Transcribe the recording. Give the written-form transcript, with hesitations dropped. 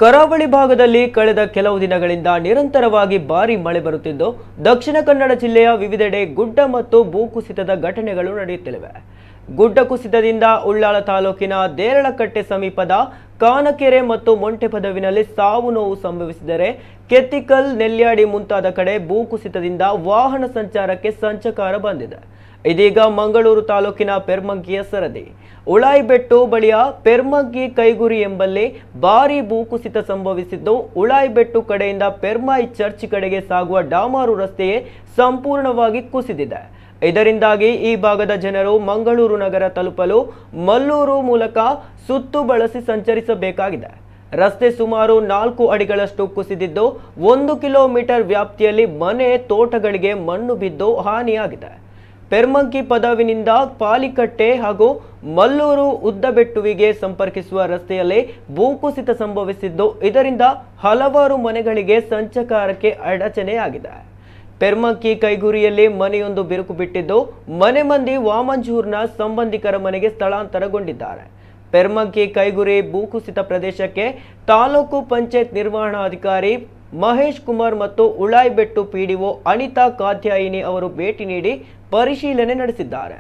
ಕರಾವಳಿ ಭಾಗದಲ್ಲಿ ಕಳೆದ ಕೆಲವು ದಿನಗಳಿಂದ ನಿರಂತರವಾಗಿ ಭಾರೀ ಮಳೆ ಬರುತ್ತಿದ್ದು ದಕ್ಷಿಣ ಕನ್ನಡ ಜಿಲ್ಲೆಯ ವಿವಿಧೆಡೆ ಗುಡ್ಡ ಮತ್ತು ಭೂಕುಸಿತದ ಘಟನೆಗಳು ನಡೆಯುತ್ತಿವೆ. ಗುಡ್ಡ ಕುಸಿತದಿಂದ ಉಳ್ಳಾಲ ತಾಲೂಕಿನ ದೇರಳಕಟ್ಟೆ ಸಮೀಪದ ಕಾನಕೆರೆ ಮತ್ತು ಮೊಂಟೆಪದವಿನಲ್ಲಿ ಸಾವು ನೋವು ಸಂಭವಿಸಿದರೆ ಕೆತ್ತಿಕಲ್, ನೆಲ್ಯಾಡಿ ಮುಂತಾದ ಕಡೆ ಭೂಕುಸಿತದಿಂದ ವಾಹನ ಸಂಚಾರಕ್ಕೆ ಸಂಚಕಾರ ಬಂದಿದೆ. ಇದೀಗ ಮಂಗಳೂರು ತಾಲೂಕಿನ ಪೆರ್ಮಗ್ಗಿಯ ಸರದಿ ಉಳಾಯಿಬೆಟ್ಟು ಬಳಿಯ ಪೆರ್ಮಗ್ಗಿ ಕೈಗುರಿ ಎಂಬಲ್ಲಿ ಭಾರೀ ಭೂಕುಸಿತ ಸಂಭವಿಸಿದ್ದು, ಉಳಾಯಿಬೆಟ್ಟು ಕಡೆಯಿಂದ ಪೆರ್ಮಾಯಿ ಚರ್ಚ್ ಕಡೆಗೆ ಸಾಗುವ ಡಾಮಾರು ರಸ್ತೆಯೇ ಸಂಪೂರ್ಣವಾಗಿ ಕುಸಿದಿದೆ. ಇದರಿಂದಾಗಿ ಈ ಭಾಗದ ಜನರು ಮಂಗಳೂರು ನಗರ ತಲುಪಲು ಮಲ್ಲೂರು ಮೂಲಕ ಸುತ್ತು ಬಳಸಿ ಸಂಚರಿಸಬೇಕಾಗಿದೆ. ರಸ್ತೆ ಸುಮಾರು 4 ಅಡಿಗಳಷ್ಟು ಕುಸಿದಿದ್ದು 1 ಕಿಲೋಮೀಟರ್ ವ್ಯಾಪ್ತಿಯಲ್ಲಿ ಮನೆ, ತೋಟಗಳಿಗೆ ಮಣ್ಣು ಬಿದ್ದು ಹಾನಿಯಾಗಿದೆ. ಪೆರ್ಮಗ್ಗಿ ಪದವಿನಿಂದ ಪಾಲಿಕಟ್ಟೆ ಹಾಗೂ ಮಲ್ಲೂರು ಉದ್ದಬೆಟ್ಟುವಿಗೆ ಸಂಪರ್ಕಿಸುವ ರಸ್ತೆಯಲ್ಲಿ ಭೂಕುಸಿತ ಸಂಭವಿಸಿದ್ದು, ಇದರಿಂದ ಹಲವಾರು ಮನೆಗಳಿಗೆ ಸಂಚಾರಕ್ಕೆ ಅಡಚಣೆಯಾಗಿದೆ. ಪೆರ್ಮಗ್ಗಿ ಕೈಗುರಿಯಲ್ಲಿ ಮನೆಯೊಂದು ಬಿರುಕು ಬಿಟ್ಟಿದ್ದು, ಮನೆ ಮಂದಿ ವಾಮಂಜೂರ್ನ ಸಂಬಂಧಿಕರ ಮನೆಗೆ ಸ್ಥಳಾಂತರಗೊಂಡಿದ್ದಾರೆ. ಪೆರ್ಮಗ್ಗಿ ಕೈಗುರಿ ಭೂಕುಸಿತ ಪ್ರದೇಶಕ್ಕೆ ತಾಲೂಕು ಪಂಚಾಯತ್ ನಿರ್ವಹಣಾಧಿಕಾರಿ ಮಹೇಶ್ ಕುಮಾರ್ ಮತ್ತು ಉಳಾಯಿಬೆಟ್ಟು ಪಿಡಿಒ ಅನಿತಾ ಕಾತ್ಯಾಯಿನಿ ಅವರು ಭೇಟಿ ನೀಡಿ ಪರಿಶೀಲನೆ ನಡೆಸಿದ್ದಾರೆ.